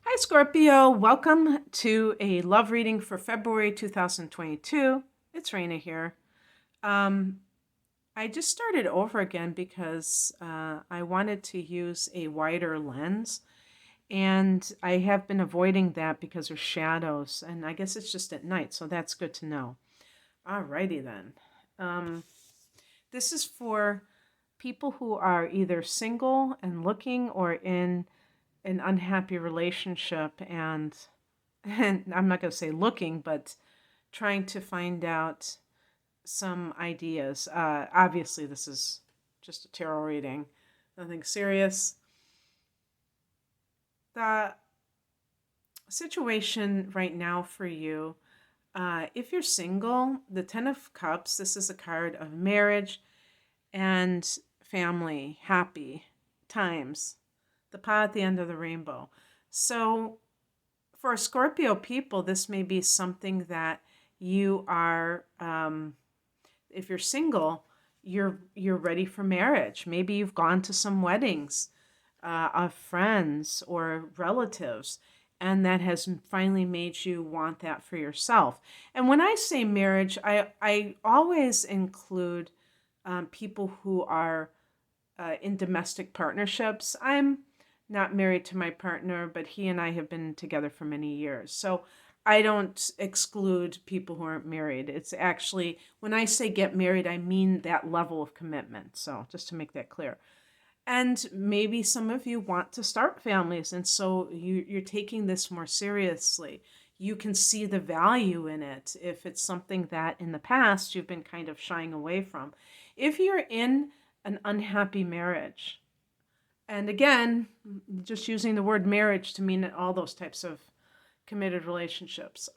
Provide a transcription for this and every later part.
Hi, Scorpio. Welcome to a love reading for February 2022. It's Raina here. Um, I just started over again because I wanted to use a wider lens, and I have been avoiding that because of shadows, and I guess it's just at night, so that's good to know. Alrighty then. Um, this is for people who are either single and looking or in an unhappy relationship and I'm not going to say looking, but trying to find out some ideas. Obviously, this is just a tarot reading, nothing serious. The situation right now for you, if you're single, the Ten of Cups, this is a card of marriage and family, happy times, the pot at the end of the rainbow. So for Scorpio people, this may be something that you are, if you're single, you're ready for marriage. Maybe you've gone to some weddings of friends or relatives, and that has finally made you want that for yourself. And when I say marriage, I always include people who are in domestic partnerships. I'm not married to my partner, but he and I have been together for many years. So I don't exclude people who aren't married. It's actually, when I say get married, I mean that level of commitment. So just to make that clear. And maybe some of you want to start families, and so you're taking this more seriously. You can see the value in it if it's something that in the past you've been kind of shying away from. If you're in an unhappy marriage, and again, just using the word marriage to mean all those types of committed relationships,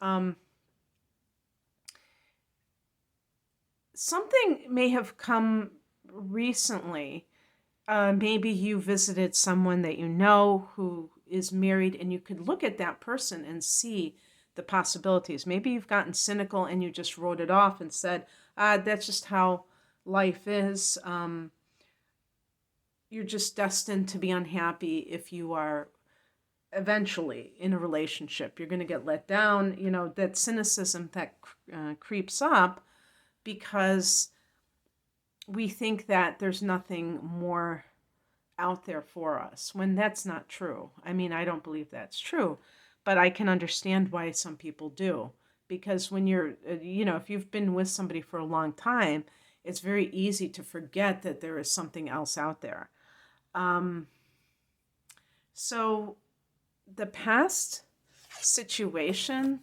something may have come recently. Maybe you visited someone that you know who is married, and you could look at that person and see the possibilities. Maybe you've gotten cynical and you just wrote it off and said, that's just how life is. You're just destined to be unhappy if you are eventually in a relationship. You're going to get let down. You know, that cynicism that creeps up because we think that there's nothing more out there for us when that's not true. I mean, I don't believe that's true, but I can understand why some people do. Because when you're, if you've been with somebody for a long time, it's very easy to forget that there is something else out there. Um, so the past situation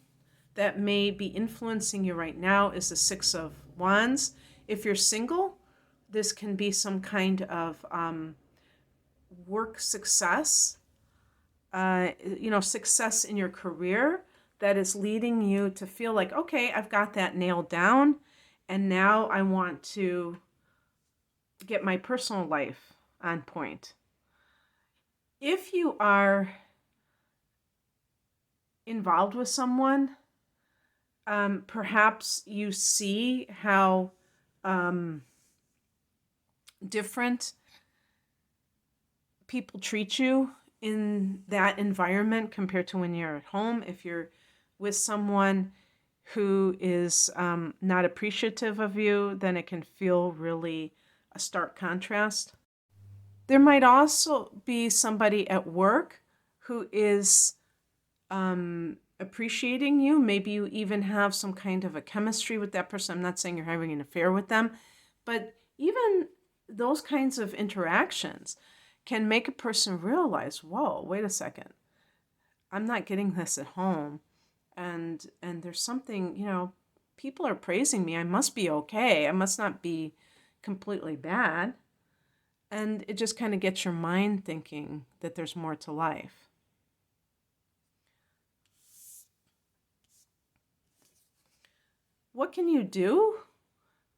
that may be influencing you right now is the Six of Wands. If you're single, this can be some kind of work success, success in your career that is leading you to feel like, okay, I've got that nailed down, and now I want to get my personal life on point. If you are involved with someone, perhaps you see how different people treat you in that environment compared to when you're at home. If you're with someone who is not appreciative of you, then it can feel really a stark contrast. There might also be somebody at work who is appreciating you. Maybe you even have some kind of a chemistry with that person. I'm not saying you're having an affair with them, but even those kinds of interactions can make a person realize, whoa, wait a second. I'm not getting this at home. And there's something, people are praising me. I must be okay. I must not be completely bad. And it just kind of gets your mind thinking that there's more to life. What can you do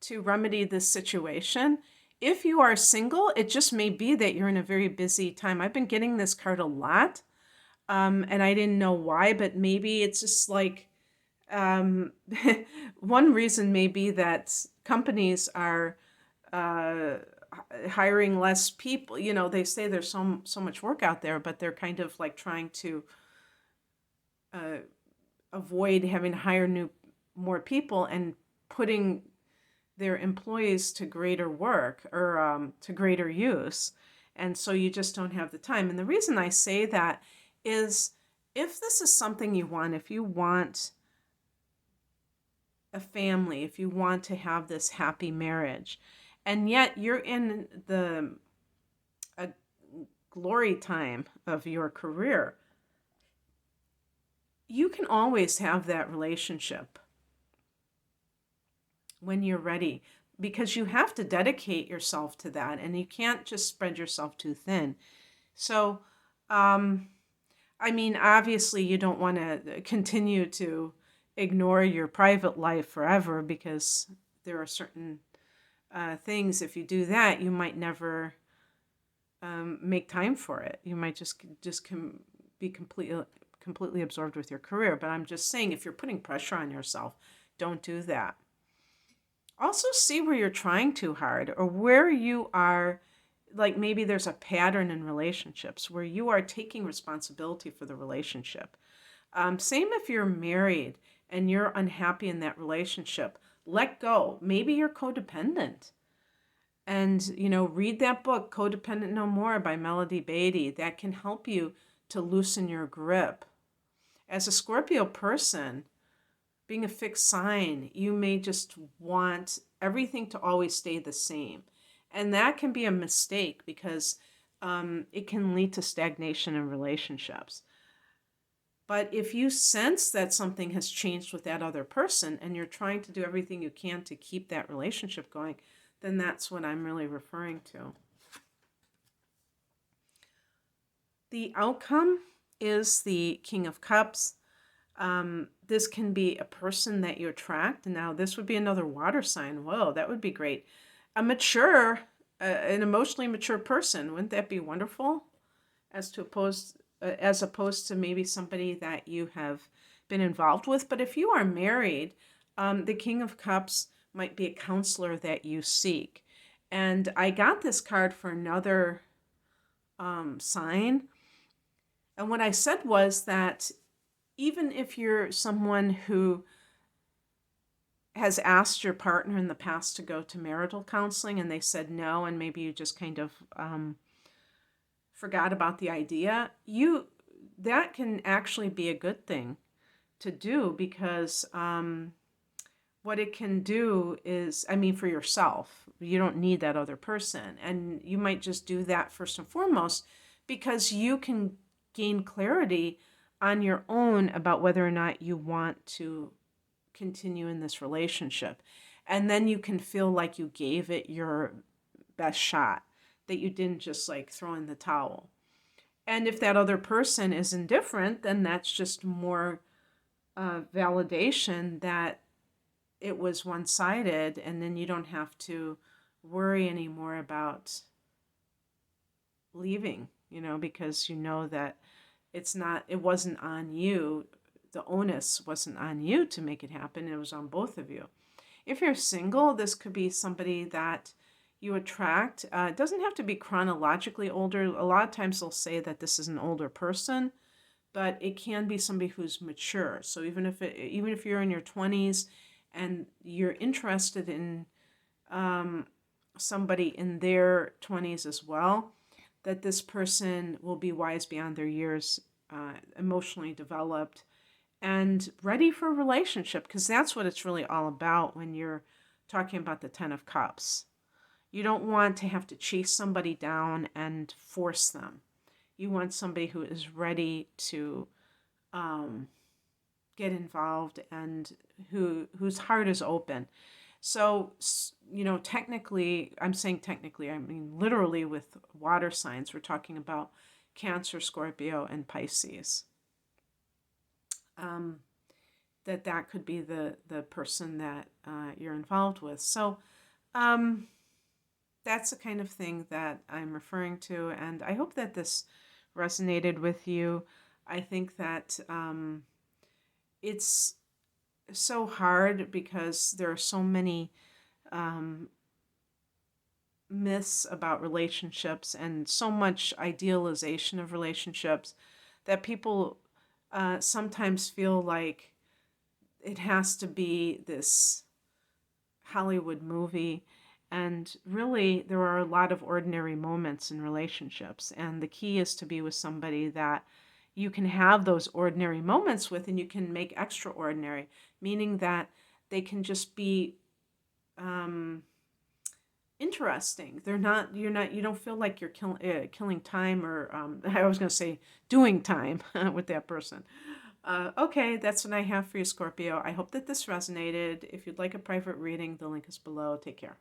to remedy this situation? If you are single, it just may be that you're in a very busy time. I've been getting this card a lot, and I didn't know why, but maybe it's just like um, one reason may be that companies are uh, hiring less people. They say there's so much work out there, but they're kind of like trying to uh, avoid having to hire more people and putting their employees to greater work or to greater use. And so you just don't have the time. And the reason I say that is if this is something you want, if you want a family, if you want to have this happy marriage, and yet you're in the a glory time of your career, you can always have that relationship when you're ready, because you have to dedicate yourself to that and you can't just spread yourself too thin. So, I mean, obviously, you don't want to continue to ignore your private life forever, because there are certain things, if you do that, you might never make time for it. You might be completely absorbed with your career. But I'm just saying, if you're putting pressure on yourself, don't do that. Also, see where you're trying too hard, or where you are, like maybe there's a pattern in relationships where you are taking responsibility for the relationship. Same if you're married and you're unhappy in that relationship, let go. Maybe you're codependent. And, read that book, Codependent No More by Melody Beatty. That can help you to loosen your grip. As a Scorpio person, being a fixed sign, you may just want everything to always stay the same. And that can be a mistake, because it can lead to stagnation in relationships. But if you sense that something has changed with that other person and you're trying to do everything you can to keep that relationship going, then that's what I'm really referring to. The outcome is the King of Cups. This can be a person that you attract. Now, this would be another water sign. Whoa, that would be great. An emotionally mature person. Wouldn't that be wonderful? As opposed to maybe somebody that you have been involved with. But if you are married, the King of Cups might be a counselor that you seek. And I got this card for another sign. And what I said was that even if you're someone who has asked your partner in the past to go to marital counseling and they said no, and maybe you just kind of forgot about the idea, that can actually be a good thing to do, because what it can do is, for yourself, you don't need that other person. And you might just do that first and foremost because you can gain clarity on your own about whether or not you want to continue in this relationship. And then you can feel like you gave it your best shot, that you didn't just throw in the towel. And if that other person is indifferent, then that's just more validation that it was one-sided, and then you don't have to worry anymore about leaving, because you know that it wasn't on you. The onus wasn't on you to make it happen. It was on both of you. If you're single, this could be somebody that you attract. It doesn't have to be chronologically older. A lot of times they'll say that this is an older person, but it can be somebody who's mature. So even if you're in your 20s and you're interested in somebody in their 20s as well, that this person will be wise beyond their years, emotionally developed, and ready for a relationship, because that's what it's really all about when you're talking about the Ten of Cups. You don't want to have to chase somebody down and force them. You want somebody who is ready to get involved and whose heart is open. So, technically, I'm saying technically, I mean literally with water signs, we're talking about Cancer, Scorpio, and Pisces. That could be the person that you're involved with. So that's the kind of thing that I'm referring to, and I hope that this resonated with you. I think that it's so hard because there are so many myths about relationships and so much idealization of relationships that people sometimes feel like it has to be this Hollywood movie. And really, there are a lot of ordinary moments in relationships. And the key is to be with somebody that you can have those ordinary moments with and you can make extraordinary, meaning that they can just be um, interesting. You don't feel like you're killing time or, I was going to say doing time with that person. Okay, that's what I have for you, Scorpio. I hope that this resonated. If you'd like a private reading, the link is below. Take care.